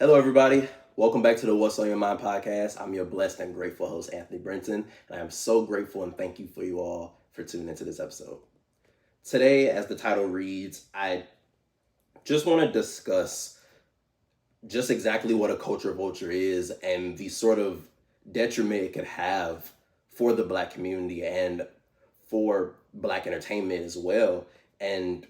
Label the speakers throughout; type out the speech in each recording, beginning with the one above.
Speaker 1: Hello, everybody. Welcome back to the What's on Your Mind podcast. I'm your blessed and grateful host, Anthony Brenton, and I am so grateful and thank you for you all for tuning into this episode. Today, as the title reads, I just want to discuss just exactly what a culture vulture is and the sort of detriment it could have for the Black community and for Black entertainment as well. And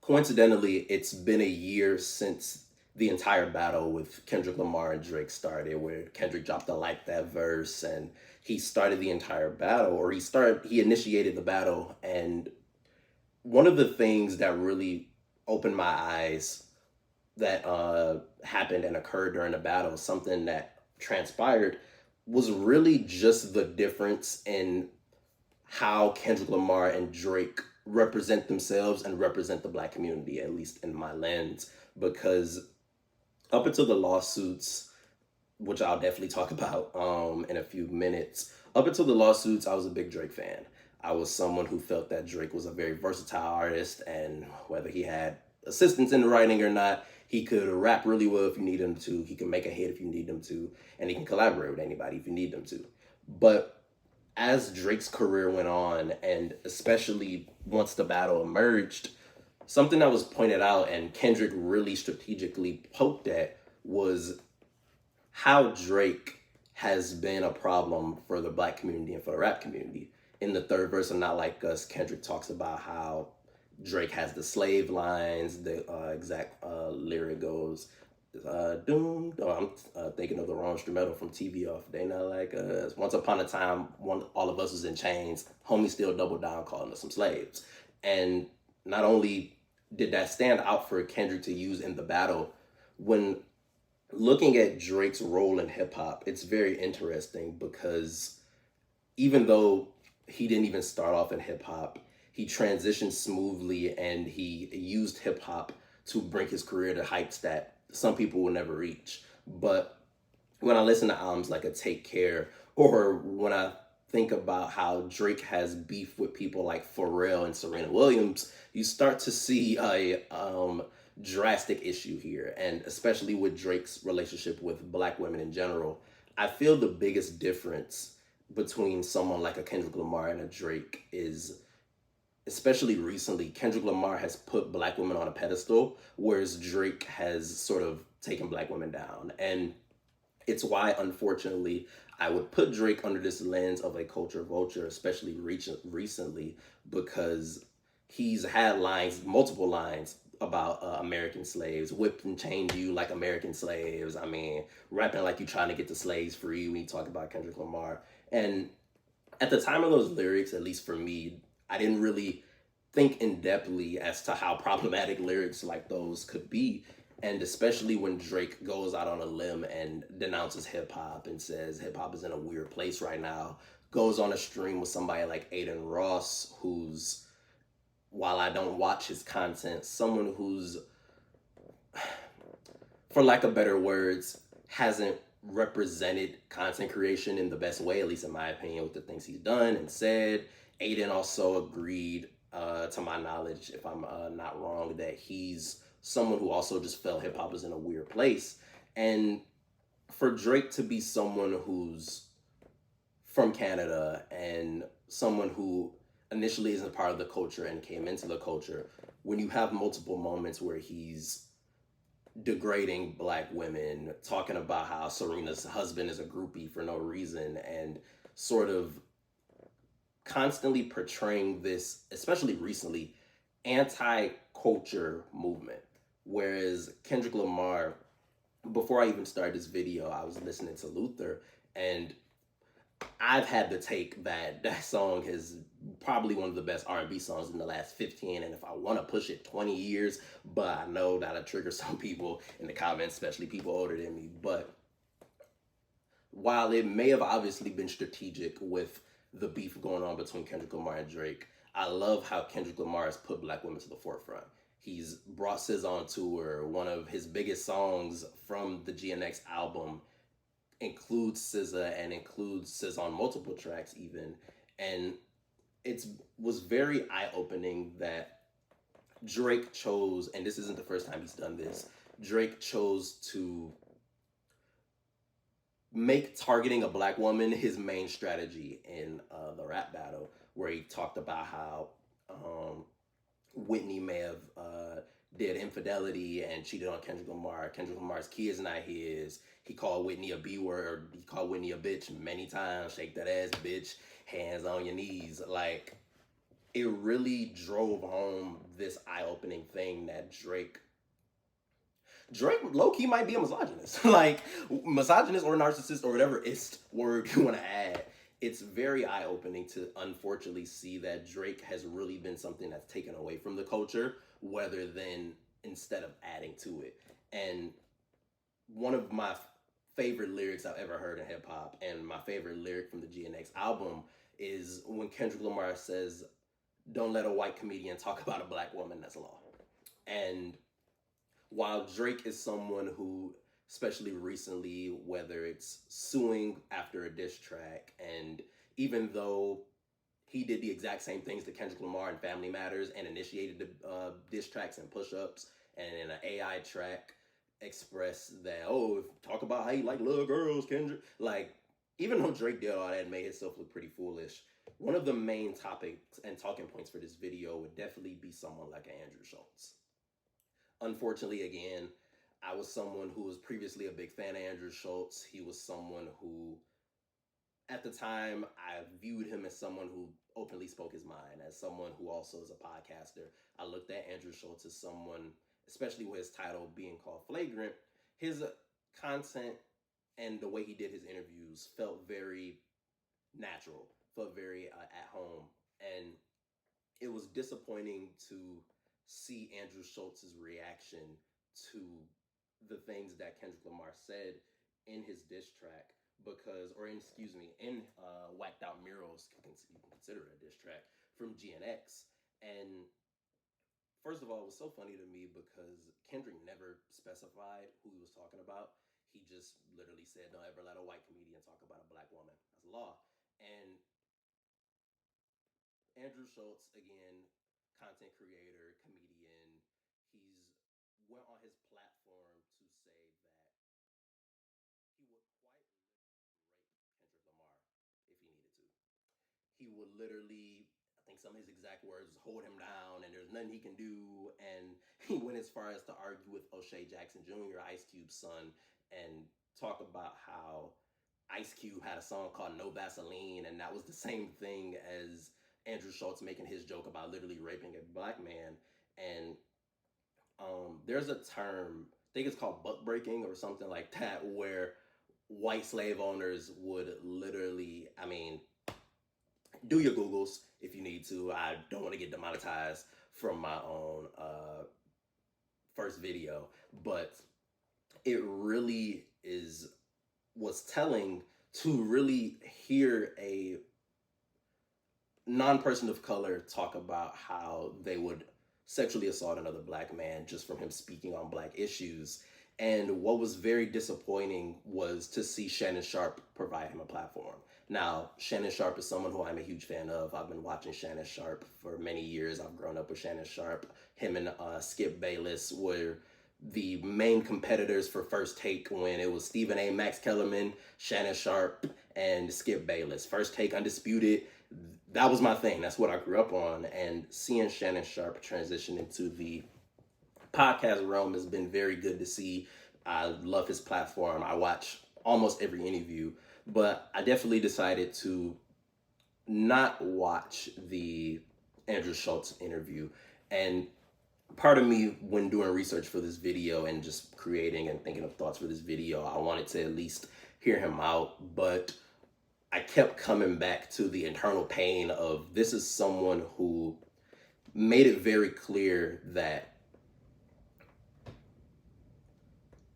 Speaker 1: coincidentally, it's been a year since the entire battle with Kendrick Lamar and Drake started, where Kendrick dropped the Like That verse and he started the entire battle, or he initiated the battle. And one of the things that really opened my eyes that happened and occurred during the battle, something that transpired, was really just the difference in how Kendrick Lamar and Drake represent themselves and represent the Black community, at least in my lens. Because up until the lawsuits, which I'll definitely talk about in a few minutes, up until the lawsuits, I was a big Drake fan. I was someone who felt that Drake was a very versatile artist, and whether he had assistance in the writing or not, he could rap really well if you need him to. He can make a hit if you need him to, and he can collaborate with anybody if you need him to. But as Drake's career went on, and especially once the battle emerged, something that was pointed out and Kendrick really strategically poked at was how Drake has been a problem for the Black community and for the rap community. In the third verse of Not Like Us, Kendrick talks about how Drake has the slave lines. The exact lyric goes, doom. Oh, I'm thinking of the wrong instrumental from TV off. They not like us. Once upon a time, all of us was in chains. Homie still doubled down, calling us some slaves. And not only did that stand out for Kendrick to use in the battle, when looking at Drake's role in hip hop, it's very interesting because even though he didn't even start off in hip hop, he transitioned smoothly and he used hip hop to bring his career to heights that some people will never reach. But when I listen to albums like a Take Care, or when I think about how Drake has beef with people like Pharrell and Serena Williams, you start to see a drastic issue here. And especially with Drake's relationship with Black women in general, I feel the biggest difference between someone like a Kendrick Lamar and a Drake is, especially recently, Kendrick Lamar has put Black women on a pedestal, whereas Drake has sort of taken Black women down. And it's why, unfortunately, I would put Drake under this lens of a culture vulture, especially recently, because he's had multiple lines about American slaves, whipped and chained you like American slaves. I mean, rapping like you trying to get the slaves free when you talk about Kendrick Lamar. And at the time of those lyrics, at least for me, I didn't really think in depthly as to how problematic lyrics like those could be. And especially when Drake goes out on a limb and denounces hip hop and says hip hop is in a weird place right now, goes on a stream with somebody like Aiden Ross, who's, while I don't watch his content, someone who's, for lack of better words, hasn't represented content creation in the best way, at least in my opinion, with the things he's done and said. Aiden also agreed, to my knowledge, if I'm not wrong, that he's someone who also just felt hip hop is in a weird place. And for Drake to be someone who's from Canada and someone who initially isn't part of the culture and came into the culture, when you have multiple moments where he's degrading Black women, talking about how Serena's husband is a groupie for no reason, and sort of constantly portraying this, especially recently, anti-culture movement. Whereas Kendrick Lamar, before I even started this video, I was listening to Luther, and I've had the take that that song is probably one of the best R&B songs in the last 15, and if I want to push it, 20 years, but I know that'll trigger some people in the comments, especially people older than me. But while it may have obviously been strategic with the beef going on between Kendrick Lamar and Drake, I love how Kendrick Lamar has put Black women to the forefront. He's brought SZA on tour. One of his biggest songs from the GNX album includes SZA and includes SZA on multiple tracks even. And it was very eye-opening that Drake chose, and this isn't the first time he's done this, Drake chose to make targeting a black woman his main strategy in the rap battle, where he talked about how Whitney may have did infidelity and cheated on Kendrick Lamar. Kendrick Lamar's kid's not his. He called Whitney a B word. He called Whitney a bitch many times. Shake that ass, bitch. Hands on your knees. Like, it really drove home this eye-opening thing that Drake low-key might be a misogynist. Like, misogynist or narcissist or whatever ist word you want to add. It's very eye-opening to unfortunately see that Drake has really been something that's taken away from the culture, rather than instead of adding to it. And one of my favorite lyrics I've ever heard in hip-hop, and my favorite lyric from the GNX album, is when Kendrick Lamar says, "Don't let a white comedian talk about a black woman, that's law." And while Drake is someone who, especially recently, whether it's suing after a diss track, and even though he did the exact same things to Kendrick Lamar in Family Matters and initiated the diss tracks and push-ups, and in an AI track expressed that, oh, talk about how you like little girls, Kendrick. Like, even though Drake did all that and made himself look pretty foolish, one of the main topics and talking points for this video would definitely be someone like Andrew Schulz. Unfortunately, again, I was someone who was previously a big fan of Andrew Schulz. He was someone who, at the time, I viewed him as someone who openly spoke his mind, as someone who also is a podcaster. I looked at Andrew Schulz as someone, especially with his title being called Flagrant, his content and the way he did his interviews felt very natural, felt very at home. And it was disappointing to see Andrew Schulz's reaction to the things that Kendrick Lamar said in his diss track, because, or in, excuse me, in Whacked Out Murals, you can consider it a diss track, from GNX. And first of all, it was so funny to me because Kendrick never specified who he was talking about. He just literally said, "Don't ever let a white comedian talk about a black woman. That's law." And Andrew Schulz, again, content creator, comedian, he's went on his platform to say that he would quite rape Kendrick Lamar if he needed to. He would literally, I think some of his exact words was, hold him down and there's nothing he can do. And he went as far as to argue with O'Shea Jackson Jr., Ice Cube's son, and talk about how Ice Cube had a song called No Vaseline, and that was the same thing as Andrew Schulz making his joke about literally raping a black man. And there's a term, I think it's called buck breaking or something like that, where white slave owners would literally, I mean, do your Googles if you need to. I don't want to get demonetized from my own first video, but it really was telling to really hear a non-person of color talk about how they would sexually assault another black man just from him speaking on black issues. And what was very disappointing was to see Shannon Sharpe provide him a platform. Now, Shannon Sharpe is someone who I'm a huge fan of. I've been watching Shannon Sharpe for many years. I've grown up with Shannon Sharpe. Him and Skip Bayless were the main competitors for First Take when it was Stephen A. Max Kellerman, Shannon Sharpe, and Skip Bayless. First Take Undisputed, that was my thing. That's what I grew up on. And seeing Shannon Sharpe transition into the podcast realm has been very good to see. I love his platform. I watch almost every interview, but I definitely decided to not watch the Andrew Schulz interview. And part of me, when doing research for this video and just creating and thinking of thoughts for this video, I wanted to at least hear him out, but I kept coming back to the internal pain of, this is someone who made it very clear that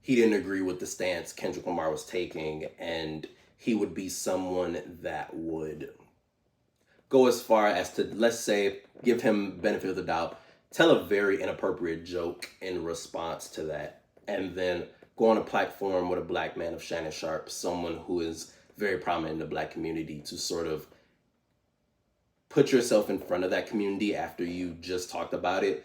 Speaker 1: he didn't agree with the stance Kendrick Lamar was taking, and he would be someone that would go as far as to, let's say, give him benefit of the doubt, tell a very inappropriate joke in response to that, and then go on a platform with a black man of Shannon Sharpe, someone who is very prominent in the black community, to sort of put yourself in front of that community after you just talked about it,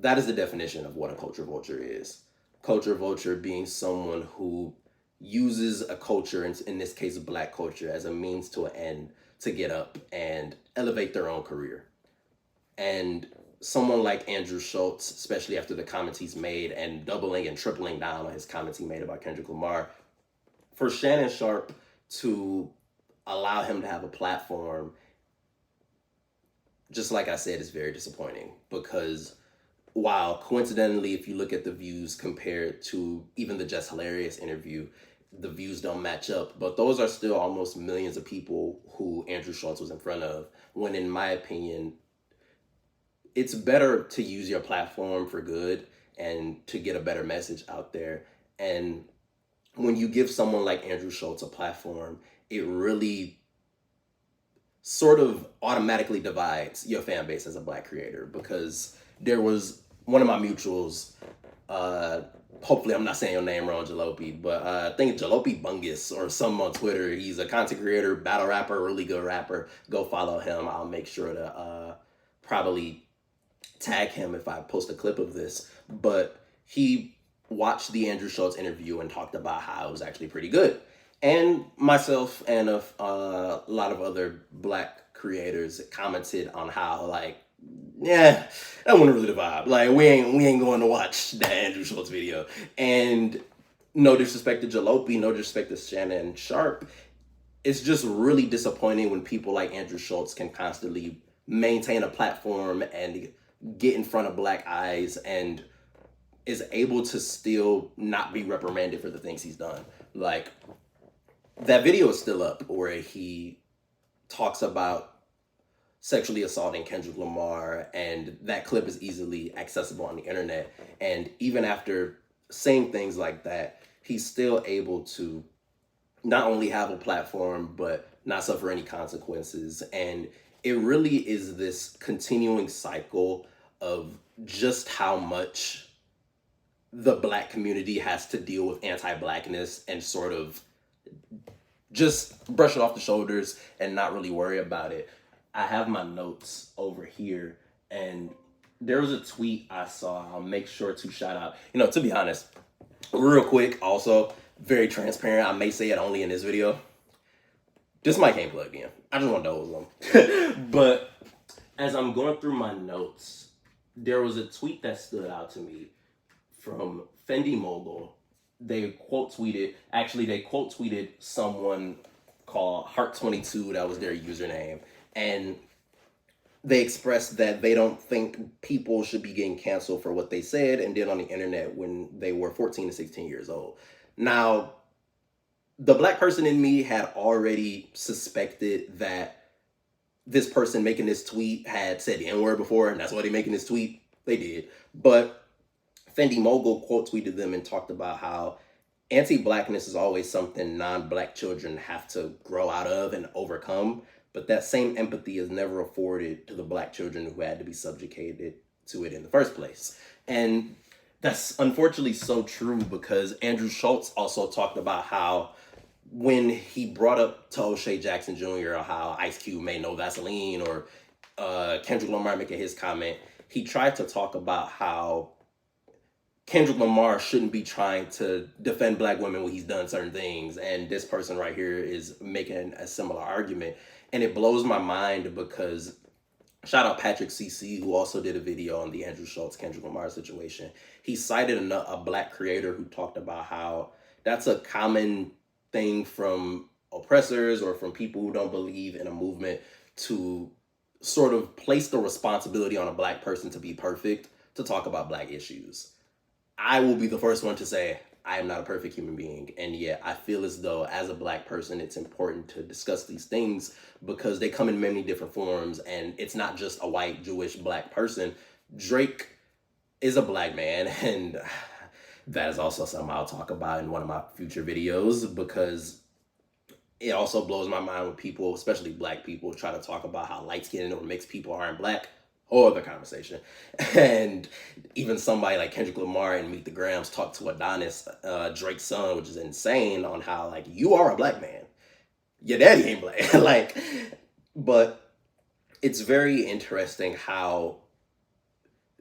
Speaker 1: that is the definition of what a culture vulture is. Culture vulture being someone who uses a culture, in this case black culture, as a means to an end to get up and elevate their own career. And someone like Andrew Schultz, especially after the comments he's made and doubling and tripling down on his comments he made about Kendrick Lamar, for Shannon Sharpe to allow him to have a platform, just like I said, is very disappointing, because while coincidentally, if you look at the views compared to even the Just Hilarious interview, the views don't match up, but those are still almost millions of people who Andrew Schultz was in front of, when in my opinion, it's better to use your platform for good and to get a better message out there. And when you give someone like Andrew Schultz a platform, it really sort of automatically divides your fan base as a black creator, because there was one of my mutuals, hopefully I'm not saying your name wrong, Jalopy, but I think Jalopy Bungus or something on Twitter. He's a content creator, battle rapper, really good rapper. Go follow him. I'll make sure to probably tag him if I post a clip of this. But he watched the Andrew Schultz interview and talked about how it was actually pretty good. And myself and a lot of other black creators commented on how, like, yeah, that wasn't really the vibe. Like, we ain't going to watch that Andrew Schultz video. And no disrespect to Jalopy, no disrespect to Shannon Sharpe, it's just really disappointing when people like Andrew Schultz can constantly maintain a platform and get in front of black eyes and is able to still not be reprimanded for the things he's done. Like, that video is still up where he talks about sexually assaulting Kendrick Lamar, and that clip is easily accessible on the internet. And even after saying things like that, he's still able to not only have a platform, but not suffer any consequences. And it really is this continuing cycle of just how much the black community has to deal with anti-blackness and sort of just brush it off the shoulders and not really worry about it. I have my notes over here, and there was a tweet I saw. I'll make sure to shout out. To be honest, real quick, also, very transparent. I may say it only in this video. This mic ain't plugged in. I just want to know them. But as I'm going through my notes, there was a tweet that stood out to me from Fendi Mogul. They quote tweeted someone called Heart22. That was their username. And they expressed that they don't think people should be getting canceled for what they said and did on the internet when they were 14 to 16 years old. Now, the black person in me had already suspected that this person making this tweet had said the N-word before, and that's why they're making this tweet. They did. But Fendi Mogul quote tweeted them and talked about how anti-blackness is always something non-black children have to grow out of and overcome, but that same empathy is never afforded to the black children who had to be subjugated to it in the first place. And that's unfortunately so true, because Andrew Schultz also talked about how when he brought up to O'Shea Jackson Jr. how Ice Cube made no Vaseline, or Kendrick Lamar making his comment, he tried to talk about how Kendrick Lamar shouldn't be trying to defend black women when he's done certain things. And this person right here is making a similar argument. And it blows my mind, because shout out Patrick CC, who also did a video on the Andrew Schultz, Kendrick Lamar situation. He cited a black creator who talked about how that's a common thing from oppressors or from people who don't believe in a movement to sort of place the responsibility on a black person to be perfect to talk about black issues. I will be the first one to say I am not a perfect human being. And yet I feel as though as a black person, it's important to discuss these things because they come in many different forms. And it's not just a white, Jewish, black person. Drake is a black man. And that is also something I'll talk about in one of my future videos, because it also blows my mind when people, especially black people, try to talk about how light-skinned or mixed people aren't black. Whole other conversation. And even somebody like Kendrick Lamar and Meet the Grams talked to Adonis, Drake's son, which is insane, on how, like, you are a black man. Your daddy ain't black. But it's very interesting how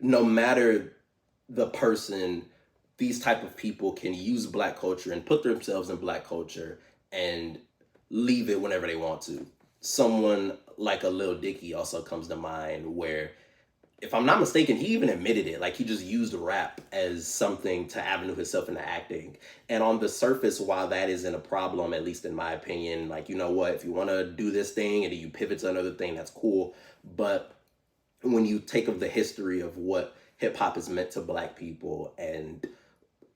Speaker 1: no matter the person, these type of people can use Black culture and put themselves in Black culture and leave it whenever they want to. Someone like a Lil Dicky also comes to mind, where, if I'm not mistaken, he even admitted it. Like, he just used rap as something to avenue himself into acting. And on the surface, while that isn't a problem, at least in my opinion, like, you know what, if you want to do this thing and then you pivot to another thing, that's cool. But when you take of the history of what hip hop has meant to Black people and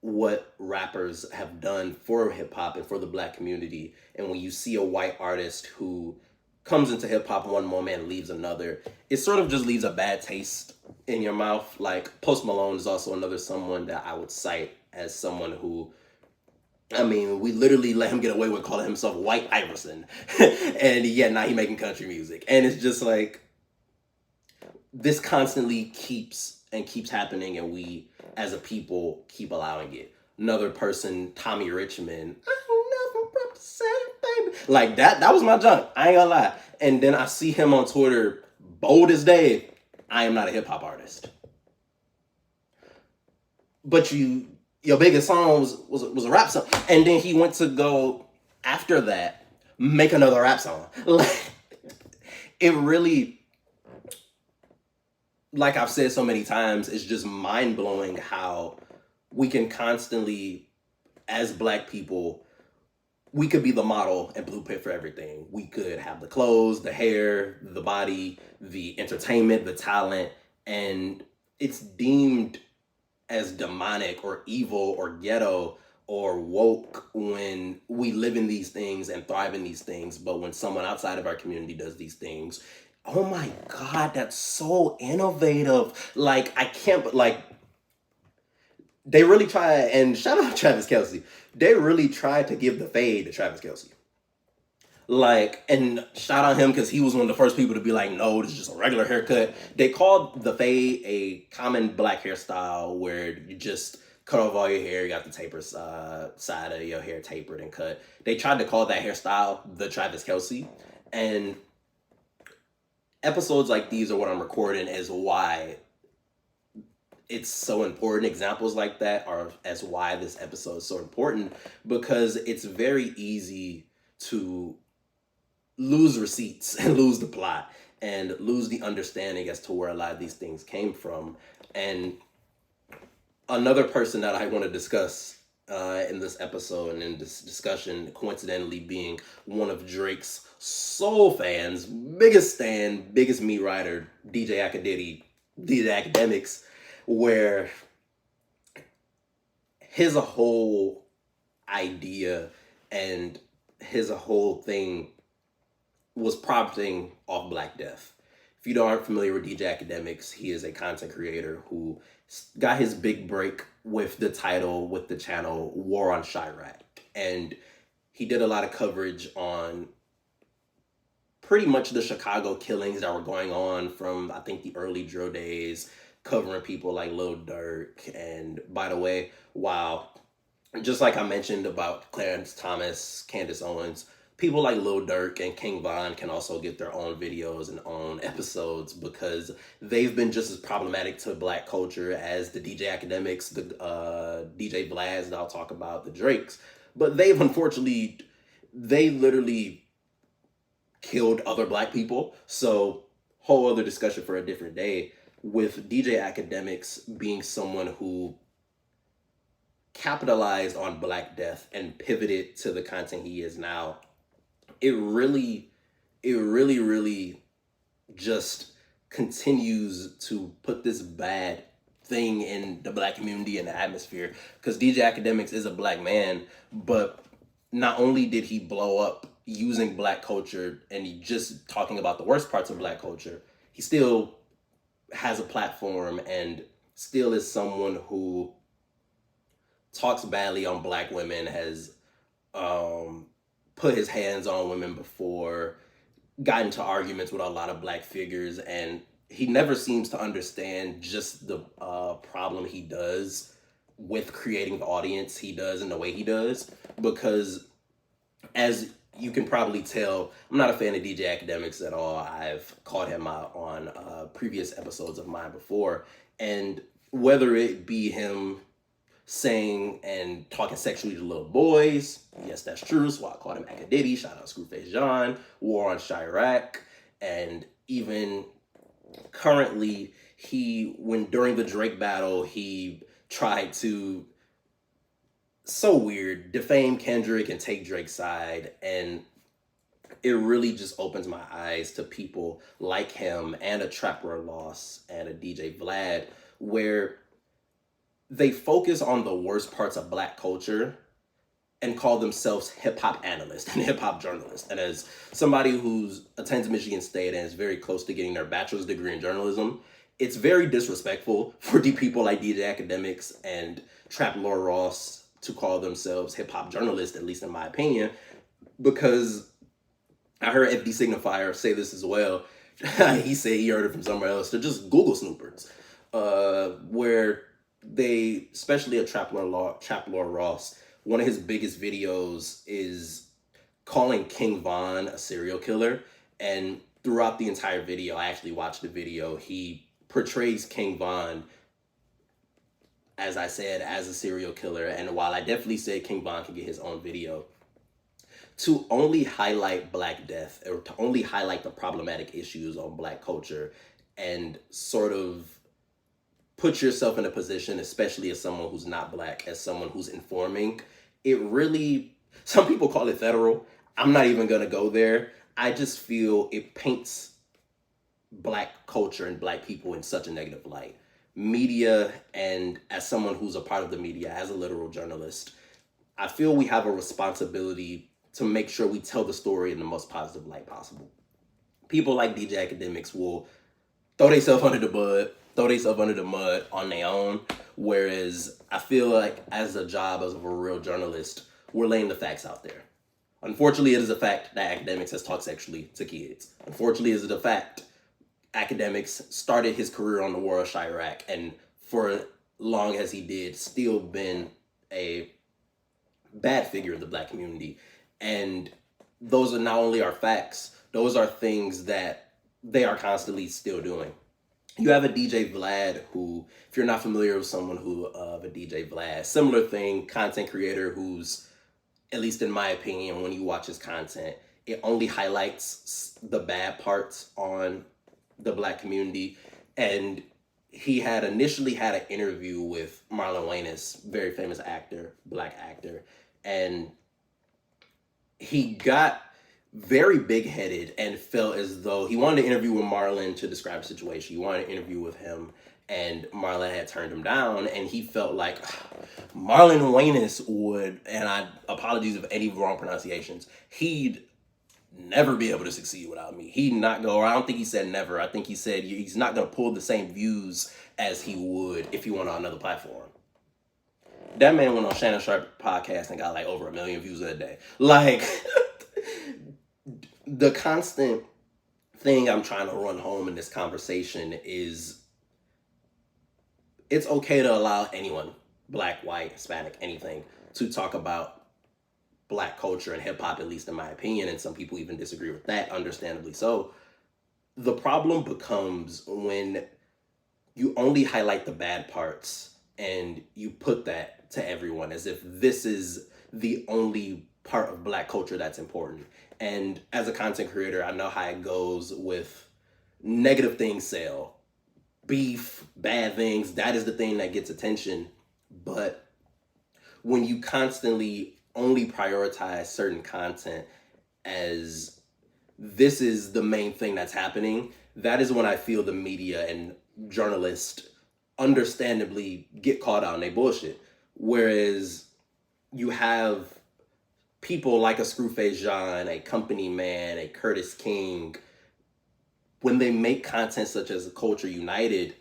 Speaker 1: what rappers have done for hip hop and for the Black community, and when you see a white artist who comes into hip hop one moment and leaves another, it sort of just leaves a bad taste in your mouth. Like, Post Malone is also another someone that I would cite as someone who, I mean, we literally let him get away with calling himself White Iverson, and yet now he making country music, and it's just like, this constantly keeps happening, and we as a people keep allowing it. Another person, Tommy Richmond, I never represent, baby. Like, that was my junk. I ain't gonna lie. And then I see him on Twitter, bold as day, I am not a hip hop artist. But your biggest song was a rap song. And then he went to go, after that, make another rap song. Like, it really, like I've said so many times, it's just mind blowing how we can constantly, as Black people, we could be the model and blueprint for everything. We could have the clothes, the hair, the body, the entertainment, the talent, and it's deemed as demonic or evil or ghetto or woke when we live in these things and thrive in these things. But when someone outside of our community does these things, oh my God, that's so innovative. Like, I can't, but like, they really try, and shout out to Travis Kelce, they really tried to give the fade to Travis Kelce. Like, and shout out him, because he was one of the first people to be like, no, this is just a regular haircut. They called the fade a common Black hairstyle where you just cut off all your hair, you got the taper side of your hair tapered and cut. They tried to call that hairstyle the Travis Kelce. And episodes like these are what I'm recording as why it's so important. Examples like that are as why this episode is so important, because it's very easy to lose receipts and lose the plot and lose the understanding as to where a lot of these things came from. And another person that I want to discuss in this episode and in this discussion, coincidentally being one of Drake's soul fans, biggest stan, biggest meat rider, DJ Academics, where his whole idea and his whole thing was profiting off Black Death. If you aren't familiar with DJ Academics, he is a content creator who got his big break with the channel War on Chirac. And he did a lot of coverage on pretty much the Chicago killings that were going on from, I think, the early drill days, covering people like Lil Durk. And by the way, wow, just like I mentioned about Clarence Thomas, Candace Owens, people like Lil Durk and King Von can also get their own videos and own episodes, because they've been just as problematic to Black culture as the DJ Academics, the DJ Vlads that I'll talk about, the Drakes. But they literally killed other Black people. So, whole other discussion for a different day. With DJ Academics being someone who capitalized on Black death and pivoted to the content he is now, it really just continues to put this bad thing in the Black community and the atmosphere. Because DJ Academics is a Black man, but not only did he blow up using Black culture and he just talking about the worst parts of Black culture, he still has a platform and still is someone who talks badly on Black women, has put his hands on women before, got into arguments with a lot of Black figures, and he never seems to understand just the problem he does with creating the audience he does and the way he does. Because as you can probably tell, I'm not a fan of DJ Academics at all. I've called him out on previous episodes of mine before. And whether it be him saying and talking sexually to little boys, yes, that's true. So I called him Acadiddy. Shout out Screwface John. War on Chirac. And even currently, during the Drake battle, he tried to, so weird, defame Kendrick and take Drake's side. And it really just opens my eyes to people like him and a Trap Lord Loss and a DJ Vlad, where they focus on the worst parts of Black culture and call themselves hip-hop analysts and hip-hop journalists. And as somebody who's attends Michigan State and is very close to getting their bachelor's degree in journalism, it's very disrespectful for people like DJ Academics and Trap Lord Ross to call themselves hip-hop journalists, at least in my opinion, because I heard FD Signifier say this as well. He said he heard it from somewhere else. They're just Google snoopers, where they, especially a Trap Lord Ross, one of his biggest videos is calling King Von a serial killer. And throughout the entire video, I actually watched the video, he portrays King Von, as I said, as a serial killer. And while I definitely said King Von can get his own video, to only highlight Black death or to only highlight the problematic issues on Black culture and sort of put yourself in a position, especially as someone who's not Black, as someone who's informing, it really, some people call it federal. I'm not even going to go there. I just feel it paints Black culture and Black people in such a negative light. Media, and as someone who's a part of the media, as a literal journalist, I feel we have a responsibility to make sure we tell the story in the most positive light possible. People like DJ Academics will throw themselves under the mud on their own, whereas I feel like as a job, as a real journalist, we're laying the facts out there. Unfortunately, it is a fact that Academics has talked sexually to kids. Unfortunately, it is a fact Academics started his career on the War of Chirac, and for long as he did, still been a bad figure in the Black community. And those are not only our facts, those are things that they are constantly still doing. You have a DJ Vlad who, if you're not familiar with someone of a DJ Vlad, similar thing, content creator who's, at least in my opinion, when you watch his content, it only highlights the bad parts on the Black community. And he had initially had an interview with Marlon Wayans, very famous actor, Black actor, and he got very big-headed and felt as though he wanted to interview with Marlon to describe the situation. He wanted to interview with him, and Marlon had turned him down, and he felt like Marlon Wayans would, and apologies if any wrong pronunciations, he'd never be able to succeed without me. He'd not go, I don't think he said never. I think he said he's not going to pull the same views as he would if he went on another platform. That man went on Shannon Sharp podcast and got like over 1 million views a day. Like, the constant thing I'm trying to run home in this conversation is it's okay to allow anyone, Black, white, Hispanic, anything, to talk about Black culture and hip hop, at least in my opinion, and some people even disagree with that, understandably so. The problem becomes when you only highlight the bad parts and you put that to everyone as if this is the only part of Black culture that's important. And as a content creator, I know how it goes with negative things sell. Beef, bad things, that is the thing that gets attention. But when you constantly only prioritize certain content as this is the main thing that's happening, that is when I feel the media and journalists understandably get caught out in their bullshit. Whereas you have people like a Screwface John, a Company Man, a Curtis King, when they make content such as Culture United,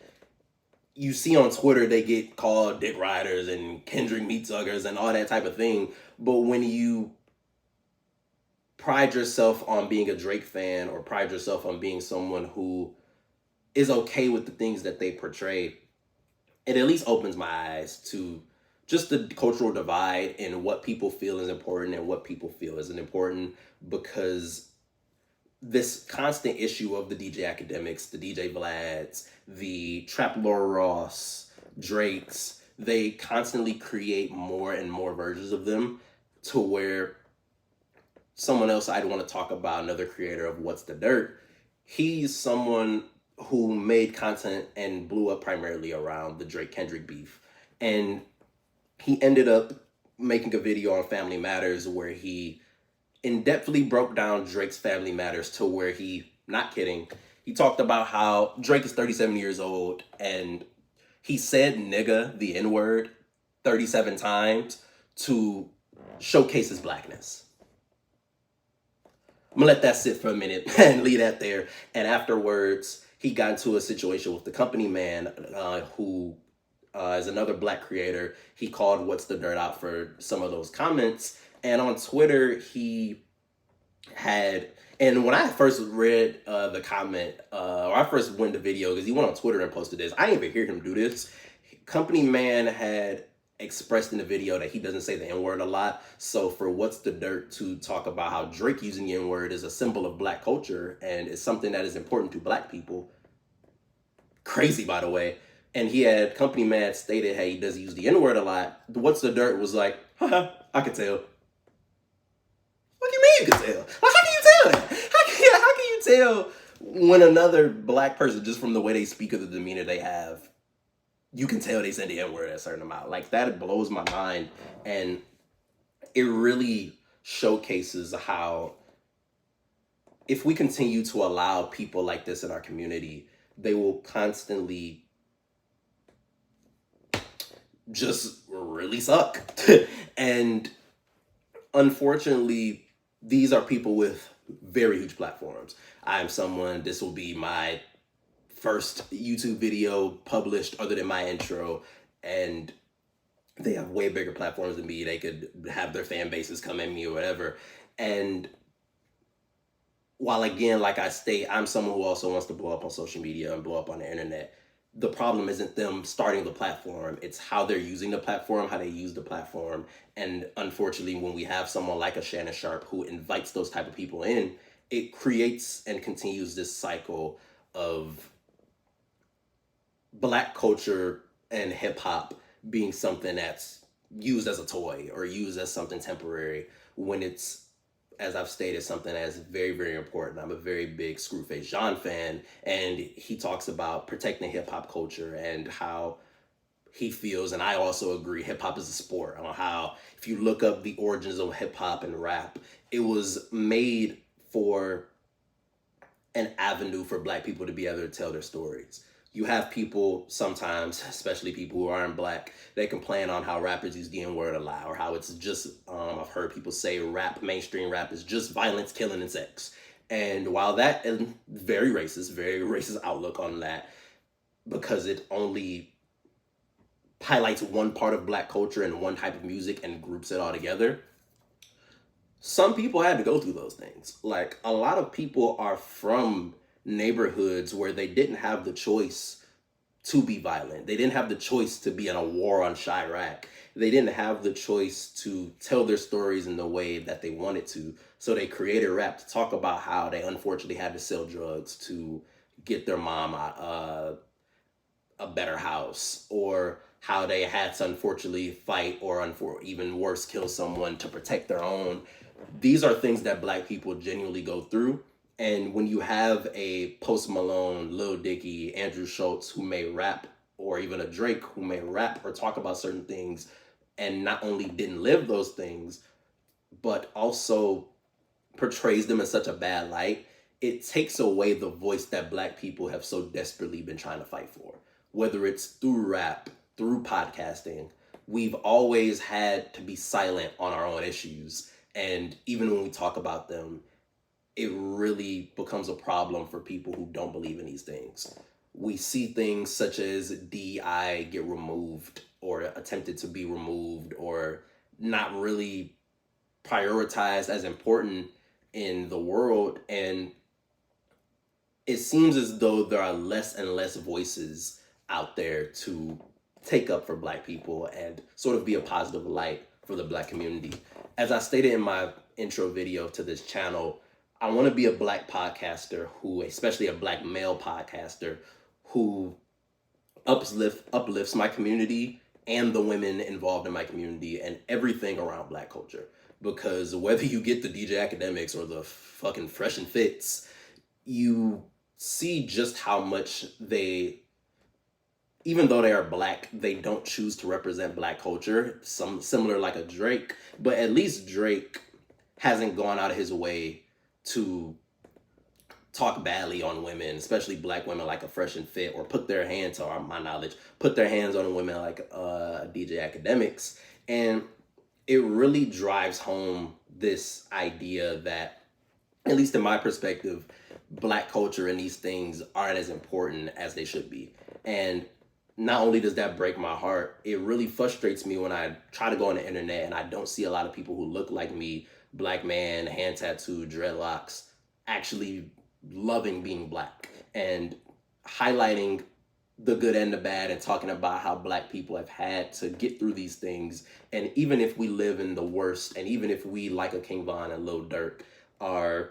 Speaker 1: you see on Twitter they get called dick riders and Kendrick meat suckers and all that type of thing. But when you pride yourself on being a Drake fan or pride yourself on being someone who is okay with the things that they portray, it at least opens my eyes to just the cultural divide and what people feel is important and what people feel isn't important. Because this constant issue of the DJ academics, the DJ Vlads, the Trap Laura Ross, Drakes, they constantly create more and more versions of them to where someone else I'd want to talk about, another creator of What's the Dirt, he's someone who made content and blew up primarily around the Drake Kendrick beef. And he ended up making a video on Family Matters where he in-depthly broke down Drake's Family Matters to where he, not kidding, he talked about how Drake is 37 years old and he said nigga, the N-word, 37 times to showcase his blackness. I'm gonna let that sit for a minute and leave that there. And afterwards, he got into a situation with the company man who is another black creator. He called What's the Dirt out for some of those comments. And on Twitter, he had, and when I first read the comment, or I first went to video, because he went on Twitter and posted this, I didn't even hear him do this. Company man had expressed in the video that he doesn't say the N-word a lot. So for What's the Dirt to talk about how Drake using the N-word is a symbol of black culture and is something that is important to black people. Crazy, by the way. And he had Company Man stated, hey, he does use the N-word a lot. What's the Dirt was like, haha, I can tell. What do you mean you can tell? Like, how can you tell that? How can you tell when another black person, just from the way they speak or the demeanor they have, you can tell they said the N-word a certain amount. Like, that blows my mind. And it really showcases how if we continue to allow people like this in our community, they will constantly just really suck. And unfortunately, these are people with very huge platforms. I am someone, this will be my first YouTube video published other than my intro, and they have way bigger platforms than me. They could have their fan bases come at me or whatever. And while again, like I state, I'm someone who also wants to blow up on social media and blow up on the internet. The problem isn't them starting the platform. It's how they're using the platform, how they use the platform. And unfortunately, when we have someone like a Shannon Sharp who invites those type of people in, it creates and continues this cycle of black culture and hip hop being something that's used as a toy or used as something temporary when it's, as I've stated, something that's very, very important. I'm a very big Screwface Jean fan, and he talks about protecting hip hop culture and how he feels, and I also agree, hip hop is a sport. On how, if you look up the origins of hip hop and rap, it was made for an avenue for black people to be able to tell their stories. You have people sometimes, especially people who aren't black, they complain on how rappers use the N-word a lot, or how it's just, I've heard people say mainstream rap is just violence, killing, and sex. And while that is very racist outlook on that, because it only highlights one part of black culture and one type of music and groups it all together, some people had to go through those things. Like, a lot of people are from neighborhoods where they didn't have the choice to be violent. They didn't have the choice to be in a war on Chirac. They didn't have the choice to tell their stories in the way that they wanted to. So they created rap to talk about how they unfortunately had to sell drugs to get their mom a better house, or how they had to unfortunately fight or even worse, kill someone to protect their own. These are things that black people genuinely go through. And when you have a Post Malone, Lil Dicky, Andrew Schultz who may rap, or even a Drake who may rap or talk about certain things and not only didn't live those things, but also portrays them in such a bad light, it takes away the voice that black people have so desperately been trying to fight for. Whether it's through rap, through podcasting, we've always had to be silent on our own issues. And even when we talk about them, it really becomes a problem for people who don't believe in these things. We see things such as DEI get removed or attempted to be removed or not really prioritized as important in the world. And it seems as though there are less and less voices out there to take up for black people and sort of be a positive light for the black community. As I stated in my intro video to this channel, I want to be a black podcaster who, especially a black male podcaster, who uplifts my community and the women involved in my community and everything around black culture. Because whether you get the DJ Academics or the fucking Fresh and Fits, you see just how much they, even though they are black, they don't choose to represent black culture. Some similar like a Drake, but at least Drake hasn't gone out of his way to talk badly on women, especially black women like a Fresh and Fit, or put their hands, or my knowledge, put their hands on women like DJ Academics. And it really drives home this idea that, at least in my perspective, black culture and these things aren't as important as they should be. And not only does that break my heart, it really frustrates me when I try to go on the internet and I don't see a lot of people who look like me, black man, hand tattooed, dreadlocks, actually loving being black and highlighting the good and the bad and talking about how black people have had to get through these things. And even if we live in the worst, and even if we, like a King Von and Lil Durk, are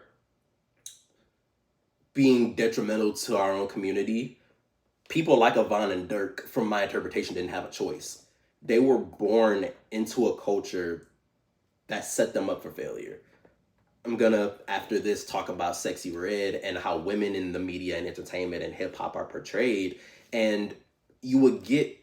Speaker 1: being detrimental to our own community, people like a Von and Durk, from my interpretation, didn't have a choice. They were born into a culture that set them up for failure. I'm gonna, after this, talk about Sexy Red and how women in the media and entertainment and hip hop are portrayed. And you would get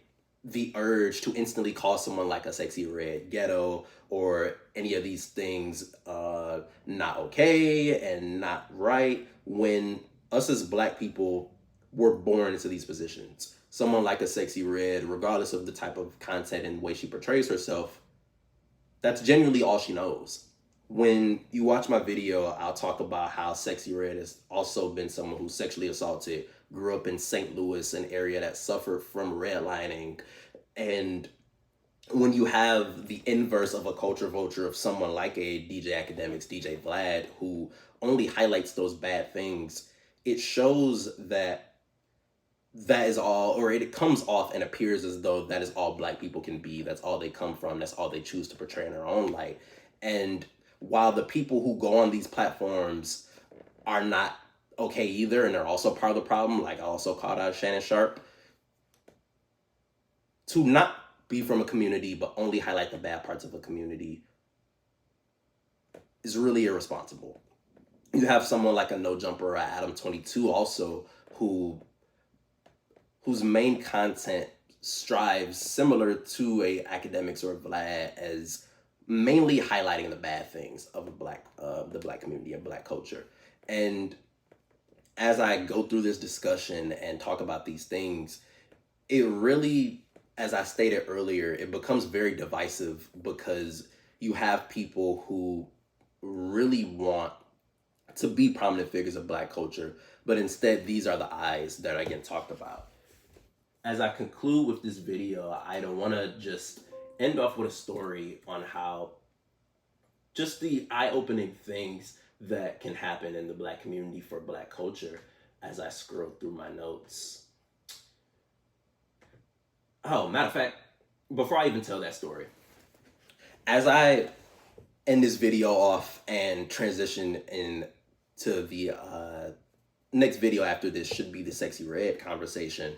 Speaker 1: the urge to instantly call someone like a Sexy Red ghetto or any of these things not okay and not right, when us as black people were born into these positions. Someone like a Sexy Red, regardless of the type of content and way she portrays herself, that's genuinely all she knows. When you watch my video, I'll talk about how Sexy Red has also been someone who's sexually assaulted, grew up in St. Louis, an area that suffered from redlining. And when you have the inverse of a culture vulture of someone like a DJ Academics, DJ Vlad, who only highlights those bad things, it shows that that is all, or it comes off and appears as though that is all black people can be. That's all they come from. That's all they choose to portray in their own light. And while the people who go on these platforms are not okay either, and they're also part of the problem, like I also called out Shannon Sharp, to not be from a community but only highlight the bad parts of a community is really irresponsible. You have someone like a No Jumper or Adam 22 also, whose main content strives similar to a Academics or Vlad, as mainly highlighting the bad things of the black community and black culture. And as I go through this discussion and talk about these things, it really, as I stated earlier, it becomes very divisive, because you have people who really want to be prominent figures of black culture, but instead these are the eyes that are getting talked about. As I conclude with this video, I don't want to just end off with a story on how just the eye-opening things that can happen in the black community for black culture as I scroll through my notes. Oh, matter of fact, before I even tell that story, as I end this video off and transition into the next video after this should be the Sexy Red conversation,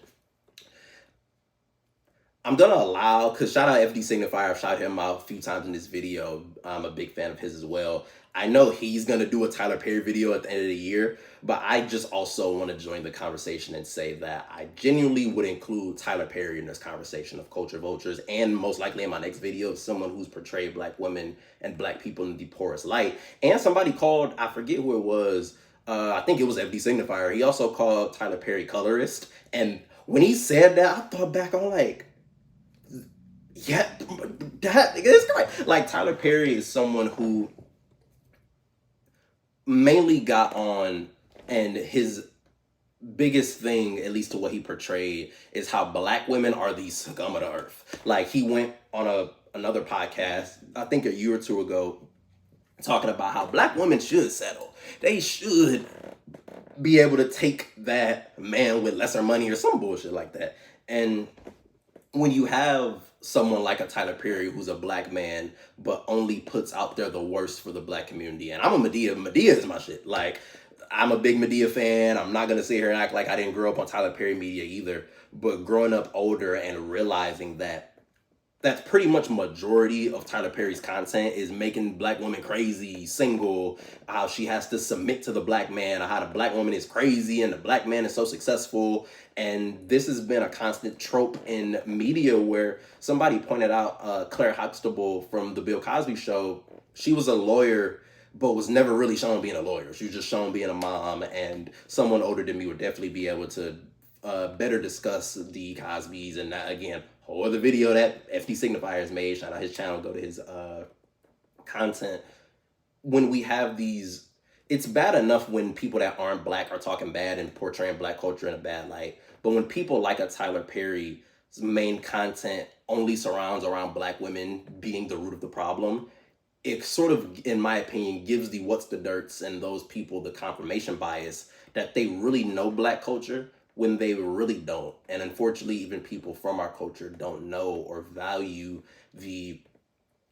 Speaker 1: I'm gonna allow, because shout out FD Signifier, I've shouted him out a few times in this video. I'm a big fan of his as well. I know he's gonna do a Tyler Perry video at the end of the year, but I just also want to join the conversation and say that I genuinely would include Tyler Perry in this conversation of culture vultures, and most likely in my next video, someone who's portrayed black women and black people in the poorest light. And somebody called, I forget who it was, I think it was FD Signifier, he also called Tyler Perry colorist. And when he said that, I thought back on like, yeah, that is correct. Like, Tyler Perry is someone who mainly got on, and his biggest thing, at least to what he portrayed, is how black women are the scum of the earth. Like, he went on another podcast, I think a year or two ago, talking about how black women should settle. They should be able to take that man with lesser money or some bullshit like that. And when you have someone like a Tyler Perry who's a black man, but only puts out there the worst for the black community. And I'm a Medea. Medea is my shit. Like, I'm a big Medea fan. I'm not gonna sit here and act like I didn't grow up on Tyler Perry media either. But growing up older and realizing that that's pretty much majority of Tyler Perry's content is making black women crazy, single, how she has to submit to the black man, or how the black woman is crazy and the black man is so successful. And this has been a constant trope in media where somebody pointed out Claire Huxtable from the Bill Cosby show. She was a lawyer, but was never really shown being a lawyer. She was just shown being a mom, and someone older than me would definitely be able to better discuss the Cosbys. And that, again, whole other video that FD Signifiers made. Shout out his channel, go to his content. When we have these, it's bad enough when people that aren't black are talking bad and portraying black culture in a bad light. But when people like a Tyler Perry's main content only surrounds around black women being the root of the problem, it sort of, in my opinion, gives the what's the dirts and those people the confirmation bias that they really know black culture when they really don't. And unfortunately, even people from our culture don't know or value the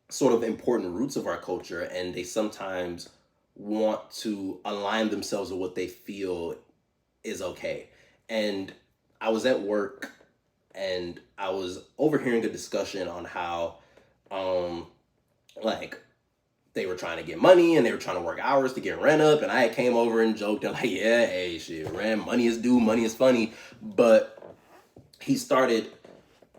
Speaker 1: sort of important roots of our culture, and they sometimes want to align themselves with what they feel is okay. And I was at work and I was overhearing a discussion on how like they were trying to get money and they were trying to work hours to get rent up. And I came over and joked and like, yeah, hey, shit, rent, money is due, money is funny. But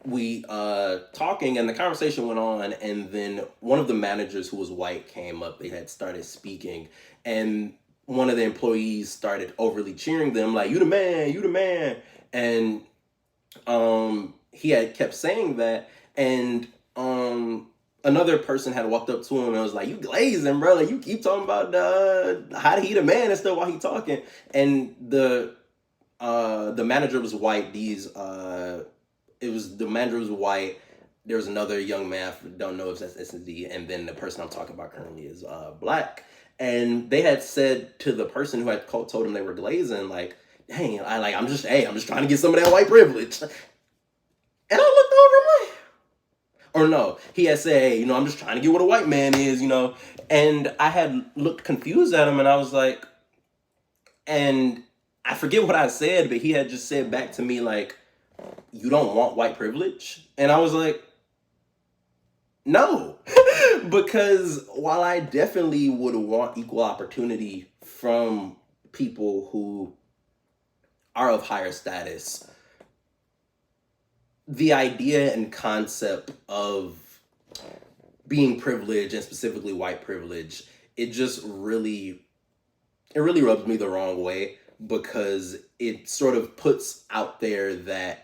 Speaker 1: we talking, and the conversation went on, and then one of the managers who was white came up. They had started speaking, and one of the employees started overly cheering them, like, you the man, you the man. And he had kept saying that, and another person had walked up to him and was like, you glazing, bro. Like, you keep talking about how he the man and stuff while he talking. And the manager was white. The manager was white. There was another young man, I don't know if that's S&D, and then the person I'm talking about currently is black. And they had said to the person who had told them they were glazing, like, dang, I'm just trying to get some of that white privilege. And I looked over like, or no, he had said, hey, I'm just trying to get what a white man is, And I had looked confused at him, and I was like, and I forget what I said, but he had just said back to me, like, you don't want white privilege? And I was like, no. Because while I definitely would want equal opportunity from people who are of higher status, the idea and concept of being privileged, and specifically white privilege, it really rubs me the wrong way, because it sort of puts out there that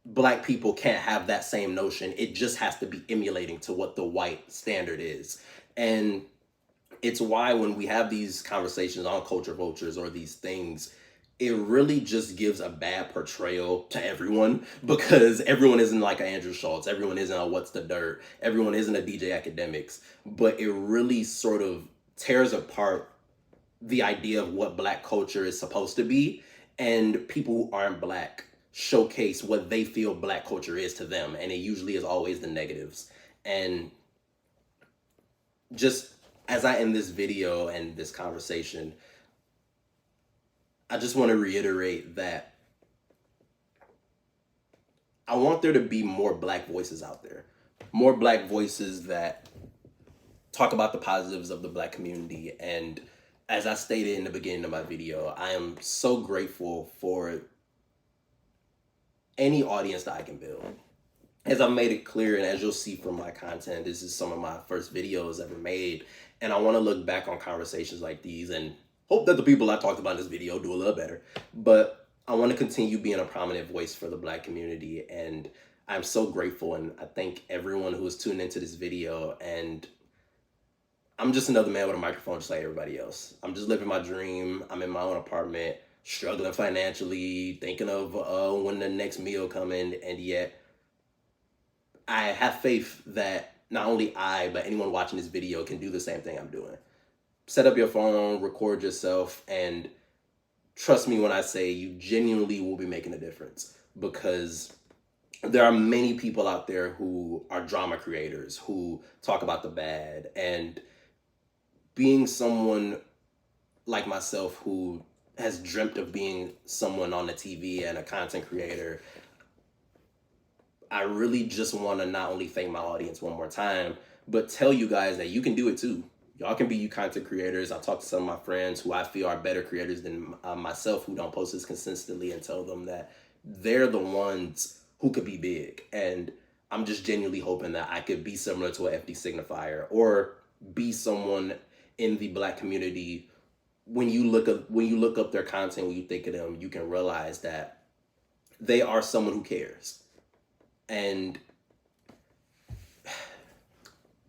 Speaker 1: black people can't have that same notion. It just has to be emulating to what the white standard is. And it's why when we have these conversations on culture vultures or these things, it really just gives a bad portrayal to everyone, because everyone isn't like an Andrew Schultz. Everyone isn't a What's the Dirt. Everyone isn't a DJ Academics. But it really sort of tears apart the idea of what black culture is supposed to be, and people who aren't black showcase what they feel black culture is to them, and it usually is always the negatives. And just as I end this video and this conversation, I just want to reiterate that I want there to be more black voices out there, more black voices that talk about the positives of the black community. And as I stated in the beginning of my video, I am so grateful for any audience that I can build. As I've made it clear, and as you'll see from my content, this is some of my first videos ever made. And I want to look back on conversations like these and hope that the people I talked about in this video do a little better. But I want to continue being a prominent voice for the black community. And I'm so grateful, and I thank everyone who is tuned into this video. And I'm just another man with a microphone just like everybody else. I'm just living my dream. I'm in my own apartment, struggling financially, thinking of when the next meal coming, and yet I have faith that not only I, but anyone watching this video can do the same thing I'm doing. Set up your phone, record yourself, and trust me when I say you genuinely will be making a difference, because there are many people out there who are drama creators who talk about the bad, and being someone like myself who has dreamt of being someone on the TV and a content creator, I really just want to not only thank my audience one more time, but tell you guys that you can do it too. Y'all can be you content creators. I talk to some of my friends who I feel are better creators than myself, who don't post this consistently, and tell them that they're the ones who could be big. And I'm just genuinely hoping that I could be similar to an FD signifier, or be someone in the Black community. When you look up their content, when you think of them, you can realize that they are someone who cares. And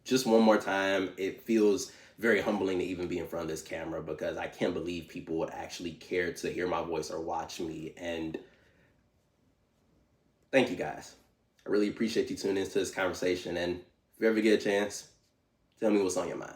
Speaker 1: just one more time, it feels very humbling to even be in front of this camera, because I can't believe people would actually care to hear my voice or watch me. And thank you guys. I really appreciate you tuning into this conversation. And if you ever get a chance, tell me what's on your mind.